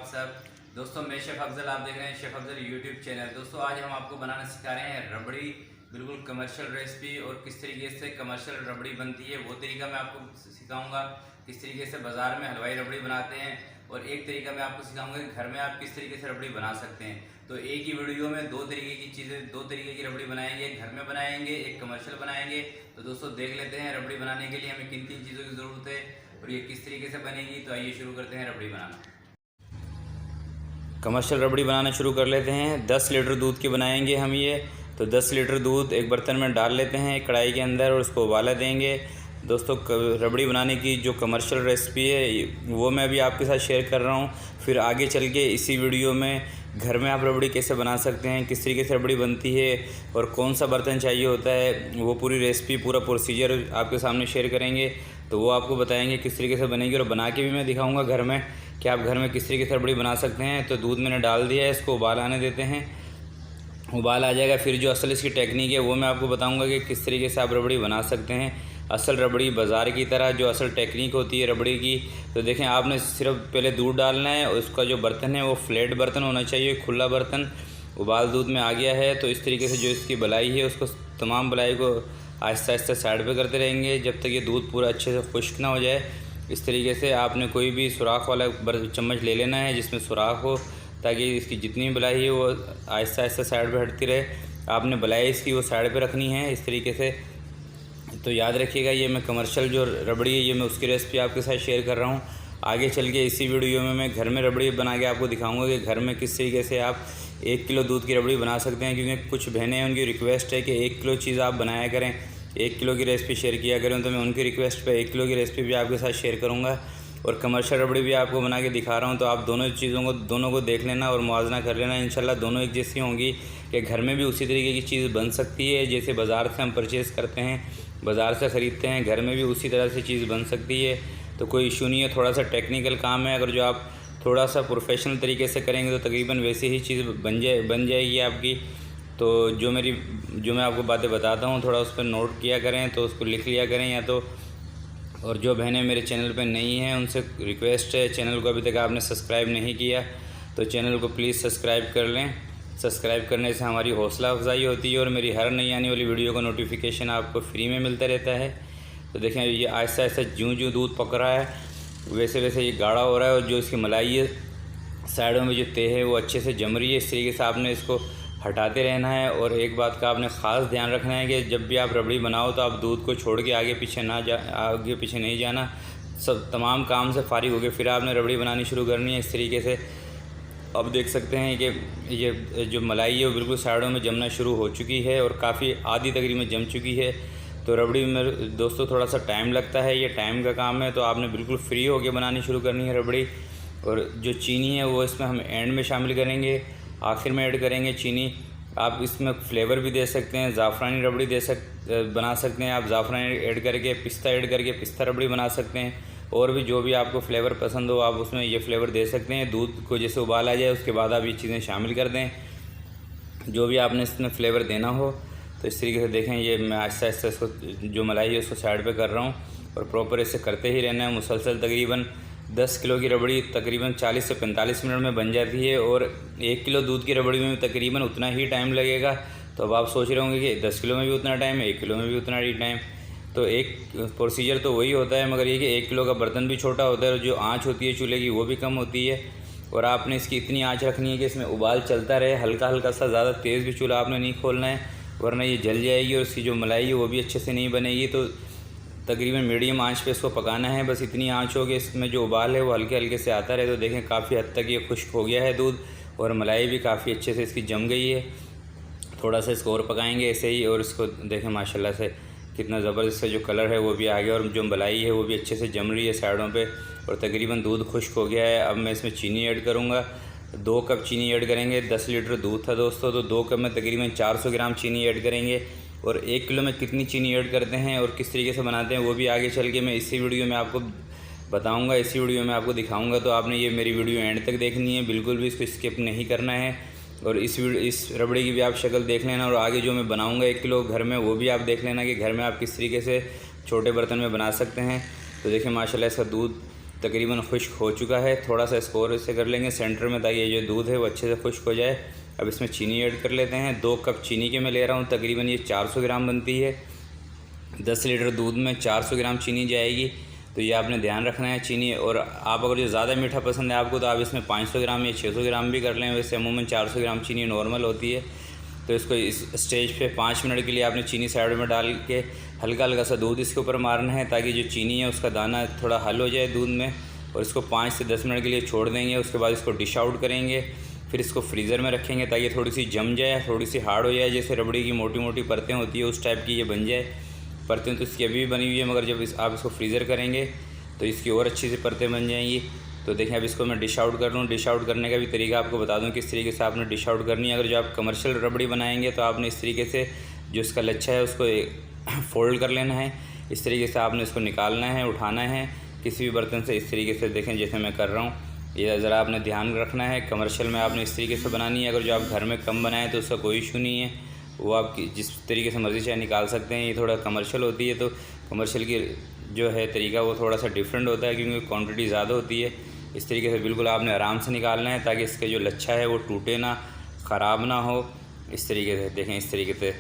आप सब दोस्तों। मैं शेफ़ अफजल, आप देख रहे हैं शेफ़ अफजल यूट्यूब चैनल। दोस्तों आज हम आपको बनाना सिखा रहे हैं रबड़ी, बिल्कुल कमर्शियल रेसिपी। और किस तरीके से कमर्शियल रबड़ी बनती है वो तरीका मैं आपको सिखाऊंगा। किस तरीके से बाज़ार में हलवाई रबड़ी बनाते हैं, और एक तरीका मैं आपको सिखाऊंगा कि घर में आप किस तरीके से रबड़ी बना सकते हैं। तो एक ही वीडियो में दो तरीके की चीज़ें, दो तरीके की रबड़ी बनाएंगे। एक घर में बनाएंगे, एक कमर्शियल बनाएंगे। तो दोस्तों देख लेते हैं रबड़ी बनाने के लिए हमें किन किन चीज़ों की ज़रूरत है और ये किस तरीके से बनेगी। तो आइए शुरू करते हैं रबड़ी बनाना। कमर्शियल रबड़ी बनाना शुरू कर लेते हैं। 10 लीटर दूध की बनाएंगे हम ये। तो 10 लीटर दूध एक बर्तन में डाल लेते हैं एक कढ़ाई के अंदर, और उसको उबाला देंगे। दोस्तों रबड़ी बनाने की जो कमर्शियल रेसिपी है वो मैं अभी आपके साथ शेयर कर रहा हूँ। फिर आगे चल के इसी वीडियो में घर में आप रबड़ी कैसे बना सकते हैं, किस तरीके से रबड़ी बनती है और कौन सा बर्तन चाहिए होता है, वो पूरी रेसिपी, पूरा प्रोसीजर आपके सामने शेयर करेंगे। तो वो आपको बताएंगे किस तरीके से बनेगी, और बना के भी मैं दिखाऊंगा घर में कि आप घर में किस तरीके से रबड़ी बना सकते हैं। तो दूध मैंने डाल दिया है, इसको उबाल आने देते हैं। उबाल आ जाएगा फिर जो असल इसकी टेक्निक है वो मैं आपको बताऊंगा कि किस तरीके से आप रबड़ी बना सकते हैं असल रबड़ी बाज़ार की तरह, जो असल टेक्निक होती है रबड़ी की। तो देखें, आपने सिर्फ पहले दूध डालना है, और उसका जो बर्तन है वो फ्लैट बर्तन होना चाहिए, खुला बर्तन। उबाल दूध में आ गया है, तो इस तरीके से जो इसकी बलाई है उसको, तमाम बलाई को आहिस्ता आहिस्ता साइड पे करते रहेंगे जब तक ये दूध पूरा अच्छे से खुश्क ना हो जाए। इस तरीके से आपने कोई भी सुराख वाला चम्मच ले लेना है जिसमें सुराख हो, ताकि इसकी जितनी बलाई है वो आहिस्ता आहिस्ता साइड पे हटती रहे। आपने बलाई इसकी वो साइड पे रखनी है इस तरीके से। तो याद रखिएगा, ये मैं कमर्शियल जो रबड़ी है ये मैं उसकी रेसिपी आपके साथ शेयर कर रहा हूँ। आगे चल के इसी वीडियो में मैं घर में रबड़ी बना के आपको दिखाऊंगा कि घर में किस तरीके से आप 1 किलो दूध की रबड़ी बना सकते हैं। क्योंकि कुछ बहनें हैं, उनकी रिक्वेस्ट है कि 1 किलो चीज़ आप बनाया करें, 1 किलो की रेसिपी शेयर किया करें। तो मैं उनकी रिक्वेस्ट पे 1 किलो की रेसिपी भी आपके साथ शेयर करूँगा, और कमर्शियल रबड़ी भी आपको बना के दिखा रहा हूँ। तो आप दोनों को देख लेना और मुआवजा कर लेना। इंशाल्लाह दोनों एक जैसी होंगी कि घर में भी उसी तरीके की चीज़ बन सकती है जैसे बाज़ार से हम परचेज़ करते हैं, बाज़ार से ख़रीदते हैं। घर में भी उसी तरह से चीज़ बन सकती है, तो कोई इशू नहीं है। थोड़ा सा टेक्निकल काम है, अगर जो आप थोड़ा सा प्रोफेशनल तरीके से करेंगे तो तकरीबन वैसे ही चीज़ बन जाएगी आपकी। तो जो मैं आपको बातें बताता हूँ थोड़ा उस पर नोट किया करें, तो उसको लिख लिया करें या तो। और जो बहनें मेरे चैनल पे नई हैं उनसे रिक्वेस्ट है, चैनल को अभी तक आपने सब्सक्राइब नहीं किया तो चैनल को प्लीज़ सब्सक्राइब कर लें। सब्सक्राइब करने से हमारी हौसला अफजाई होती है, और मेरी हर नई आने वाली वीडियो का नोटिफिकेशन आपको फ्री में मिलता रहता है। तो देखें, ये आहिस्ता आहिस्ता जूँ दूध पक रहा है वैसे वैसे ये गाढ़ा हो रहा है, और जो इसकी मलाई है साइडों में जो तह है वो अच्छे से जम रही है। इस तरीके से आपने इसको हटाते रहना है। और एक बात का आपने ख़ास ध्यान रखना है कि जब भी आप रबड़ी बनाओ तो आप दूध को छोड़ के आगे पीछे नहीं जाना। सब तमाम काम से फारिग हो गए फिर आपने रबड़ी बनानी शुरू करनी है इस तरीके से। अब देख सकते हैं कि ये जो मलाई है वो बिल्कुल साइडों में जमना शुरू हो चुकी है, और काफ़ी आधी तकरीबन जम चुकी है। तो रबड़ी में दोस्तों थोड़ा सा टाइम लगता है, ये टाइम का काम है। तो आपने बिल्कुल फ्री होकर बनानी शुरू करनी है रबड़ी। और जो चीनी है वो इसमें हम एंड में शामिल करेंगे, आखिर में ऐड करेंगे चीनी। आप इसमें फ्लेवर भी दे सकते हैं, ज़ाफ़रानी रबड़ी बना सकते हैं आप। ज़ाफ़रानी ऐड करके, पिस्ता ऐड करके पिस्ता रबड़ी बना सकते हैं। और भी जो भी आपको फ्लेवर पसंद हो आप उसमें ये फ्लेवर दे सकते हैं। दूध को जैसे उबाल आ जाए उसके बाद आप ये चीज़ें शामिल कर दें, जो भी आपने इसमें फ्लेवर देना हो। तो इस तरीके से देखें, ये मैं आहिस्ता आहिस्ता इसको जो मलाई है उसको साइड पे कर रहा हूँ, और प्रॉपर इसे करते ही रहना है मुसलसल। तकरीबन 10 किलो की रबड़ी तकरीबन 40 से 45 मिनट में बन जाती है, और 1 किलो दूध की रबड़ी में तकरीबन उतना ही टाइम लगेगा। तो अब आप सोच रहे होंगे कि 10 किलो में भी उतना टाइम है, 1 किलो में भी उतना ही टाइम। तो एक प्रोसीजर तो वही होता है, मगर ये कि 1 किलो का बर्तन भी छोटा होता है, और जो आँच होती है चूल्हे की वो भी कम होती है। और आपने इसकी इतनी आँच रखनी है कि इसमें उबाल चलता रहे, हल्का हल्का सा, ज़्यादा तेज़ भी चूल्हा आपने नहीं खोलना है, वरना ये जल जाएगी और इसकी जो मलाई है वो भी अच्छे से नहीं बनेगी। तो तकरीबन मीडियम आंच पे इसको पकाना है, बस इतनी आंच हो कि इसमें जो उबाल है वो हल्के हल्के से आता रहे। तो देखें काफ़ी हद तक ये खुश्क हो गया है दूध, और मलाई भी काफ़ी अच्छे से इसकी जम गई है। थोड़ा सा इसको और पकाएंगे ऐसे ही, और इसको देखें माशाल्लाह से कितना ज़बरदस्त जो कलर है वो भी आ गया, और जो मलाई है वो भी अच्छे से जम रही है साइडों पे, और तकरीबन दूध खुश्क हो गया है। अब मैं इसमें चीनी ऐड करूँगा, 2 कप चीनी ऐड करेंगे। 10 लीटर दूध था दोस्तों, तो 2 कप में तकरीबन 400 ग्राम चीनी ऐड करेंगे। और 1 किलो में कितनी चीनी ऐड करते हैं और किस तरीके से बनाते हैं वो भी आगे चल के मैं इसी वीडियो में आपको बताऊंगा, इसी वीडियो में आपको दिखाऊंगा। तो आपने ये मेरी वीडियो एंड तक देखनी है, बिल्कुल भी इसको स्किप नहीं करना है। और इस रबड़ी की भी आप शक्ल देख लेना, और आगे जो मैं बनाऊंगा 1 किलो घर में वो भी आप देख लेना कि घर में आप किस तरीके से छोटे बर्तन में बना सकते हैं। तो देखिए माशाल्लाह इसका दूध तकरीबन खुश्क हो चुका है। थोड़ा सा इसको और इससे कर लेंगे सेंटर में, ताकि ये जो दूध है वो अच्छे से खुश्क हो जाए। अब इसमें चीनी ऐड कर लेते हैं। 2 कप चीनी के मैं ले रहा हूँ, तकरीबन ये 400 ग्राम बनती है। 10 लीटर दूध में 400 ग्राम चीनी जाएगी, तो ये आपने ध्यान रखना है चीनी। और आप अगर जो ज़्यादा मीठा पसंद है आपको, तो आप इसमें 500 ग्राम या 600 ग्राम भी कर लें। वैसे अमूमन 400 ग्राम चीनी नॉर्मल होती है। तो इसको इस स्टेज पे 5 मिनट के लिए आपने चीनी साइड में डाल के हल्का हल्का सा दूध इसके ऊपर मारना है, ताकि जो चीनी है उसका दाना थोड़ा हल हो जाए दूध में। और इसको 5 से 10 मिनट के लिए छोड़ देंगे। उसके बाद इसको डिश आउट करेंगे, फिर इसको फ्रीज़र में रखेंगे ताकि थोड़ी सी जम जाए, थोड़ी सी हार्ड हो जाए। जैसे रबड़ी की मोटी मोटी परतें होती है उस टाइप की ये बन जाए। परतें तो इसकी अभी भी बनी हुई है, मगर जब आप इसको फ्रीज़र करेंगे तो इसकी और अच्छी सी परतें बन जाएंगी। तो देखें अब इसको मैं डिश आउट कर लूँ। डिश आउट करने का भी तरीका आपको बता दूँ किस तरीके से आपने डिश आउट करनी है। अगर जो आप कमर्शियल रबड़ी बनाएंगे तो आपने इस तरीके से जो इसका लच्छा है उसको फोल्ड कर लेना है। इस तरीके से आपने इसको निकालना है, उठाना है किसी भी बर्तन से। इस तरीके से देखें जैसे मैं कर रहा हूँ, ये ज़रा आपने ध्यान रखना है। कमर्शियल में आपने इस तरीके से बनानी है। अगर जो आप घर में कम बनाएं तो उसका कोई इशू नहीं है, वो आप जिस तरीके से मर्ज़ी चाहे निकाल सकते हैं। ये थोड़ा कमर्शियल होती है, तो कमर्शियल की जो है तरीका वो थोड़ा सा डिफरेंट होता है, क्योंकि क्वांटिटी ज़्यादा होती है। इस तरीके से बिल्कुल आपने आराम से निकालना है, ताकि इसके जो लच्छा है वो टूटे ना, ख़राब ना हो। इस तरीके से देखें, इस तरीके से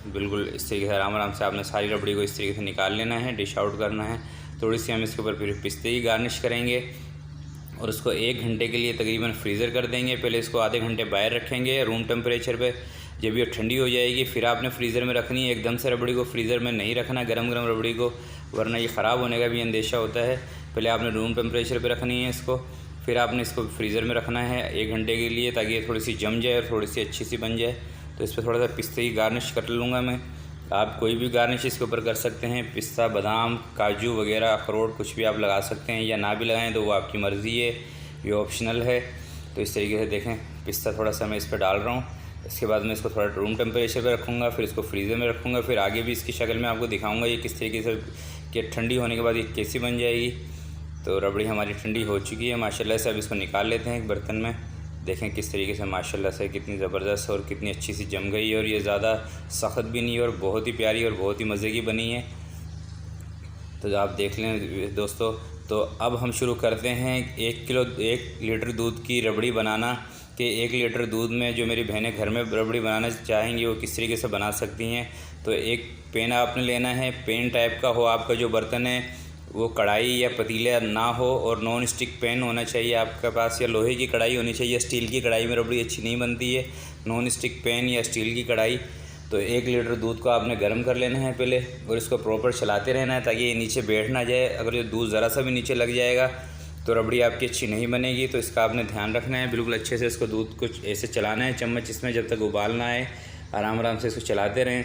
बिल्कुल इस तरीके से आराम से आपने सारी रबड़ी को इस तरीके से निकाल लेना है, डिश आउट करना है। थोड़ी सी हम इसके ऊपर फिर पिस्ते की गार्निश करेंगे और उसको 1 घंटे के लिए तकरीबन फ्रीज़र कर देंगे। पहले इसको आधे घंटे बाहर रखेंगे रूम टेम्परेचर पे। जब ये ठंडी हो जाएगी फिर आपने फ्रीज़र में रखनी है। एकदम से रबड़ी को फ्रीज़र में नहीं रखना, गरम गरम रबड़ी को, वरना ये ख़राब होने का भी अंदेशा होता है। पहले आपने रूम टेम्परेचर पे रखनी है इसको, फिर आपने इसको फ्रीज़र में रखना है 1 घंटे के लिए, ताकि ये थोड़ी सी जम जाए और थोड़ी सी अच्छी सी बन जाए। तो इस पर थोड़ा सा पिस्ते की गार्निश कर लूँगा मैं। आप कोई भी गार्निश इसके ऊपर कर सकते हैं, पिस्ता, बादाम, काजू वगैरह, अखरोट कुछ भी आप लगा सकते हैं, या ना भी लगाएं तो वो आपकी मर्ज़ी है, ये ऑप्शनल है। तो इस तरीके से देखें पिस्ता थोड़ा सा मैं इस पर डाल रहा हूँ। इसके बाद मैं इसको थोड़ा रूम टेम्परेचर पर रखूँगा, फिर इसको फ्रीज़र में रखूँगा। फिर आगे भी इसकी शक्ल में आपको दिखाऊँगा ये किस तरीके से कि ठंडी होने के बाद ये कैसी बन जाएगी। तो रबड़ी हमारी ठंडी हो चुकी है माशाल्लाह से। अब इसको निकाल लेते हैं एक बर्तन में। देखें किस तरीके से माशाल्लाह से कितनी ज़बरदस्त और कितनी अच्छी सी जम गई है, और ये ज़्यादा सख्त भी नहीं है और बहुत ही प्यारी और बहुत ही मज़े की बनी है। तो आप देख लें दोस्तों। तो अब हम शुरू करते हैं 1 लीटर दूध की रबड़ी बनाना। कि 1 लीटर दूध में जो मेरी बहनें घर में रबड़ी बनाना चाहेंगी वो किस तरीके से बना सकती हैं। तो एक पैन आपने लेना है, पैन टाइप का हो आपका जो बर्तन है, वो कढ़ाई या पतीला ना हो, और नॉन स्टिक पैन होना चाहिए आपके पास, या लोहे की कढ़ाई होनी चाहिए। स्टील की कढ़ाई में रबड़ी अच्छी नहीं बनती है, नॉन स्टिक पैन या स्टील की कढ़ाई। तो 1 लीटर दूध को आपने गर्म कर लेना है पहले, और इसको प्रॉपर चलाते रहना है ताकि ये नीचे बैठ ना जाए। अगर ये दूध ज़रा सा भी नीचे लग जाएगा तो रबड़ी आपकी अच्छी नहीं बनेगी। तो इसका आपने ध्यान रखना है, बिल्कुल अच्छे से इसको दूध को ऐसे चलाना है चम्मच इसमें, जब तक उबाल ना आए। आराम से इसको चलाते रहें।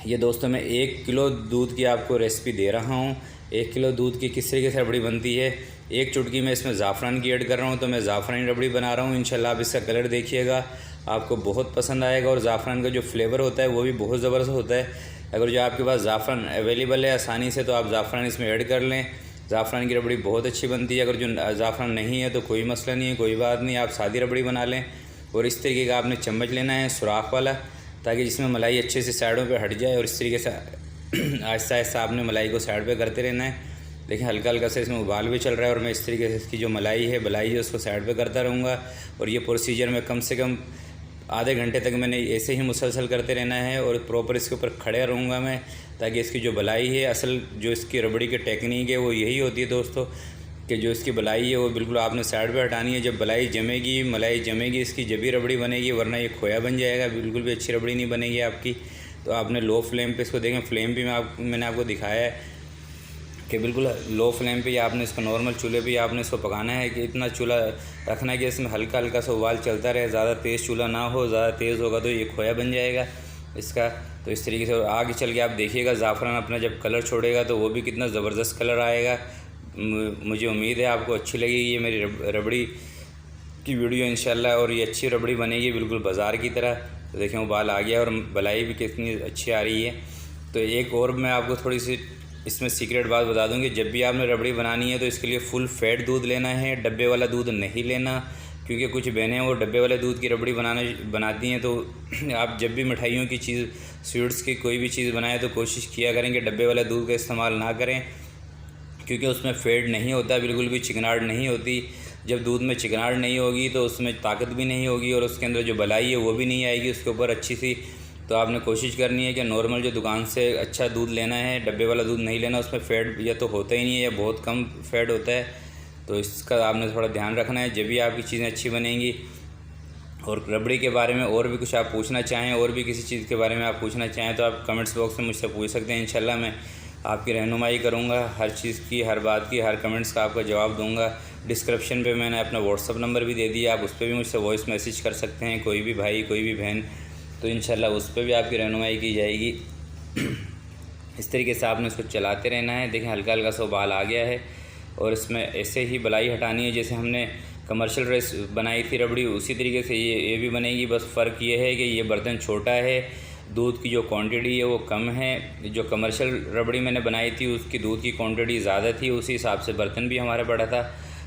ये दोस्तों मैं 1 किलो दूध की आपको रेसिपी दे रहा हूँ। 1 किलो दूध की किस तरीके से रबड़ी बनती है। 1 चुटकी मैं इसमें ज़ाफ़रान की ऐड कर रहा हूँ, तो मैं ज़ाफ़रानी रबड़ी बना रहा हूँ। इंशाल्लाह आप इसका कलर देखिएगा, आपको बहुत पसंद आएगा। और ज़ाफ़रान का जो फ्लेवर होता है वो भी बहुत ज़बरदस्त होता है। अगर जो आपके पास ज़ाफ़रान अवेलेबल है आसानी से, तो आप ज़ाफ़रान इसमें ऐड कर लें। ज़ाफ़रान की रबड़ी बहुत अच्छी बनती है। अगर जो ज़ाफ़रान नहीं है तो कोई मसला नहीं है, कोई बात नहीं, आप सादी रबड़ी बना लें। और इस तरीके का आपने चम्मच लेना है सुराख वाला, ताकि जिसमें मलाई अच्छे से साइडों पे हट जाए। और इस तरीके से आहिस्ता आहिस्ता आपने मलाई को साइड पे करते रहना है। देखिए हल्का हल्का से इसमें उबाल भी चल रहा है, और मैं इस तरीके से इसकी जो मलाई है उसको साइड पे करता रहूँगा। और ये प्रोसीजर में कम से कम आधे घंटे तक मैंने ऐसे ही मुसलसल करते रहना है, और प्रॉपर इसके ऊपर खड़े रहूँगा मैं, ताकि इसकी जो बलाई है, असल जो इसकी रबड़ी की टेक्निक है वो यही होती है दोस्तों, कि जो इसकी बलाई है वो बिल्कुल आपने साइड पे हटानी है। जब बलाई जमेगी, मलाई जमेगी इसकी, जब भी रबड़ी बनेगी, वरना ये खोया बन जाएगा, बिल्कुल भी अच्छी रबड़ी नहीं बनेगी आपकी। तो आपने लो फ्लेम पे इसको देखें, फ्लेम भी मैंने आपको दिखाया है कि बिल्कुल लो फ्लेम पे आपने इसको, नॉर्मल चूल्हे पे आपने इसको पकाना है। कि इतना चूल्हा रखना है कि इसमें हल्का हल्का सा उबाल चलता रहे, ज़्यादा तेज़ चूल्हा ना हो। ज़्यादा तेज़ होगा तो ये खोया बन जाएगा इसका। तो इस तरीके से आगे चल के आप देखिएगा ज़ाफ़रान अपना जब कलर छोड़ेगा तो वो भी कितना ज़बरदस्त कलर आएगा। मुझे उम्मीद है आपको अच्छी लगेगी ये मेरी रबड़ी की वीडियो इंशाल्लाह, और ये अच्छी रबड़ी बनेगी बिल्कुल बाज़ार की तरह। तो देखें उबाल आ गया और बलाई भी कितनी अच्छी आ रही है। तो एक और मैं आपको थोड़ी सी इसमें सीक्रेट बात बता दूँगी, जब भी आपने रबड़ी बनानी है तो इसके लिए फुल फैट दूध लेना है, डब्बे वाला दूध नहीं लेना। क्योंकि कुछ बहनें वो डब्बे वाले दूध की रबड़ी बनाती हैं। तो आप जब भी मिठाइयों की चीज़, स्वीट्स की कोई भी चीज़ बनाएं तो कोशिश किया करें कि डब्बे वाले दूध का इस्तेमाल ना करें। क्योंकि उसमें फेड नहीं होता, बिल्कुल भी चिकनाहट नहीं होती। जब दूध में चिकनाहट नहीं होगी तो उसमें ताकत भी नहीं होगी और उसके अंदर जो मलाई है वो भी नहीं आएगी उसके ऊपर अच्छी सी। तो आपने कोशिश करनी है कि नॉर्मल जो दुकान से अच्छा दूध लेना है, डब्बे वाला दूध नहीं लेना। उसमें फ़ैट या तो होता ही नहीं है या बहुत कम फ़ैट होता है, तो इसका आपने थोड़ा ध्यान रखना है, जब भी आपकी चीज़ें अच्छी बनेंगी। और रबड़ी के बारे में और भी कुछ आप पूछना चाहें, और भी किसी चीज़ के बारे में आप पूछना चाहें तो आप कमेंट्स बॉक्स में मुझसे पूछ सकते हैं। इंशाल्लाह मैं आपकी रहनुमाई करूँगा, हर चीज़ की, हर बात की, हर कमेंट्स का आपका जवाब दूँगा। डिस्क्रिप्शन पे मैंने अपना व्हाट्सअप नंबर भी दे दिया, आप उस पर भी मुझसे वॉइस मैसेज कर सकते हैं, कोई भी भाई कोई भी बहन, तो इंशाल्लाह उस पर भी आपकी रहनुमाई की जाएगी। इस तरीके से आपने इसको चलाते रहना है। देखें हल्का हल्का सा उबाल आ गया है और इसमें ऐसे ही बलाई हटानी है जैसे हमने कमर्शियल रेस बनाई थी रबड़ी, उसी तरीके से ये भी बनेगी। बस फ़र्क ये है कि ये बर्तन छोटा है, दूध की जो क्वांटिटी है वो कम है। जो कमर्शियल रबड़ी मैंने बनाई थी उसकी दूध की क्वांटिटी ज़्यादा थी, उसी हिसाब से बर्तन भी हमारा बड़ा था।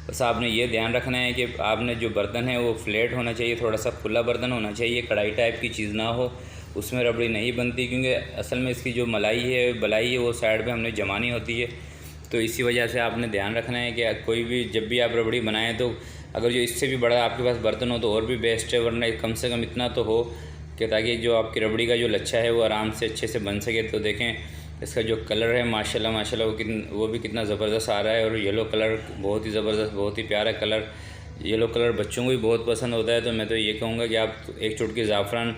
बस आपने ये ध्यान रखना है कि आपने जो बर्तन है वो फ्लैट होना चाहिए, थोड़ा सा खुला बर्तन होना चाहिए, कढ़ाई टाइप की चीज़ ना हो, उसमें रबड़ी नहीं बनती। क्योंकि असल में इसकी जो मलाई है बलाई है वो साइड पे हमने जमानी होती है, तो इसी वजह से आपने ध्यान रखना है कि कोई भी जब भी आप रबड़ी बनाएं तो अगर जो इससे भी बड़ा आपके पास बर्तन हो तो और भी बेस्ट है, वरना कम से कम इतना तो हो कि ताकि जो आपकी रबड़ी का जो लच्छा है वो आराम से अच्छे से बन सके। तो देखें इसका जो कलर है माशाल्लाह माशाल्लाह वो भी कितना ज़बरदस्त आ रहा है, और येलो कलर बहुत ही ज़बरदस्त, बहुत ही प्यारा कलर। येलो कलर बच्चों को भी बहुत पसंद होता है, तो मैं तो ये कहूँगा कि आप एक चुटकी ज़ाफ़रान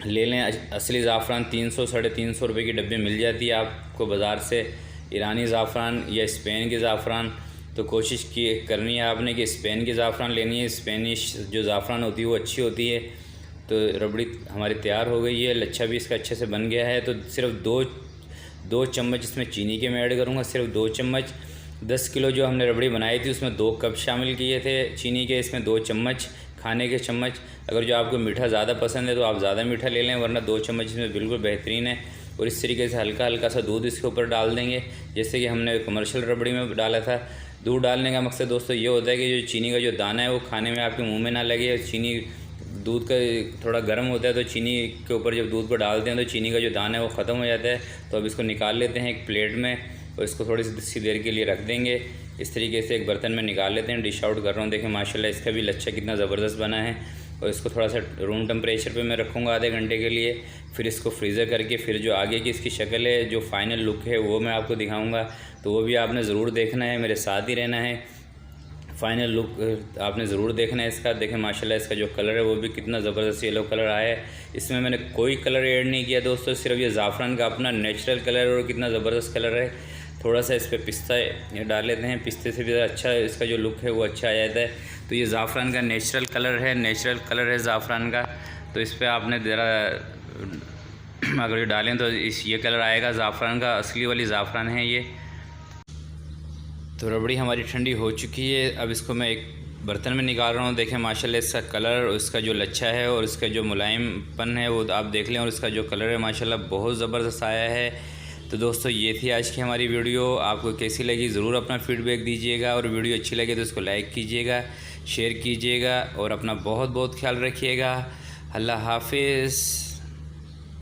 ले लें। असली ज़ाफ़रान 300 साढ़े 300 रुपये की डब्बे मिल जाती है आपको बाज़ार से, ईरानी ज़ाफ़रान या स्पेन की ज़ाफ़रान। तो कोशिश करनी है आपने कि स्पेन की ज़ाफ़रान लेनी है, स्पेनिश जो ज़ाफ़रान होती है वो अच्छी होती है। तो रबड़ी हमारी तैयार हो गई है, लच्छा भी इसका अच्छे से बन गया है। तो सिर्फ दो चम्मच इसमें चीनी के मैं ऐड करूँगा, सिर्फ 2 चम्मच। 10 किलो जो हमने रबड़ी बनाई थी उसमें 2 कप शामिल किए थे चीनी के, इसमें 2 चम्मच खाने के चम्मच। अगर जो आपको मीठा ज़्यादा पसंद है तो आप ज़्यादा मीठा ले लें, वरना 2 चम्मच इसमें बिल्कुल बेहतरीन है। और इस तरीके से हल्का हल्का सा दूध इसके ऊपर डाल देंगे, जैसे कि हमने कमर्शियल रबड़ी में डाला था। दूध डालने का मकसद दोस्तों ये होता है कि जो चीनी का जो दाना है वो खाने में आपके मुँह में ना लगे। चीनी दूध का थोड़ा गर्म होता है, तो चीनी के ऊपर जब दूध को डालते हैं तो चीनी का जो दाना है वो ख़त्म हो जाता है। तो अब इसको निकाल लेते हैं एक प्लेट में और इसको थोड़ी सी देर के लिए रख देंगे। इस तरीके से एक बर्तन में निकाल लेते हैं, डिश आउट कर रहा हूँ। देखें माशाल्लाह इसका भी लच्छा कितना ज़बरदस्त बना है। और इसको थोड़ा सा रूम टेम्परेचर पे मैं रखूँगा आधे घंटे के लिए, फिर इसको फ्रीज़र करके फिर जो आगे की इसकी शक्ल है, जो फाइनल लुक है वो मैं आपको दिखाऊँगा। तो वो भी आपने ज़रूर देखना है, मेरे साथ ही रहना है। फाइनल लुक आपने ज़रूर देखना है इसका। देखें माशाल्लाह इसका जो कलर है वो भी कितना ज़बरदस्त येलो कलर आया है। इसमें मैंने कोई कलर ऐड नहीं किया दोस्तों, सिर्फ ये ज़ाफ़रान का अपना नेचुरल कलर, और कितना ज़बरदस्त कलर है। थोड़ा सा इस पर पिस्ता डाल लेते हैं, पिस्ते से भी अच्छा इसका जो लुक है वो अच्छा आ जाता है। तो ये ज़ाफ़रान का नेचुरल कलर है ज़ाफ़रान का। तो इस पर आपने ज़रा अगर ये डालें तो ये कलर आएगा ज़ाफ़रान का, असली वाली ज़ाफ़रान है ये। तो रबड़ी हमारी ठंडी हो चुकी है, अब इसको मैं एक बर्तन में निकाल रहा हूँ। देखें माशाल्लाह इसका कलर और इसका जो लच्छा है और इसका जो मुलायमपन है वो आप देख लें, और इसका जो कलर है माशाल्लाह बहुत ज़बरदस्त आया है। तो दोस्तों ये थी आज की हमारी वीडियो, आपको कैसी लगी ज़रूर अपना फ़ीडबैक दीजिएगा, और वीडियो अच्छी लगे तो इसको लाइक कीजिएगा, शेयर कीजिएगा, और अपना बहुत बहुत ख्याल रखिएगा। अल्लाह हाफिज़।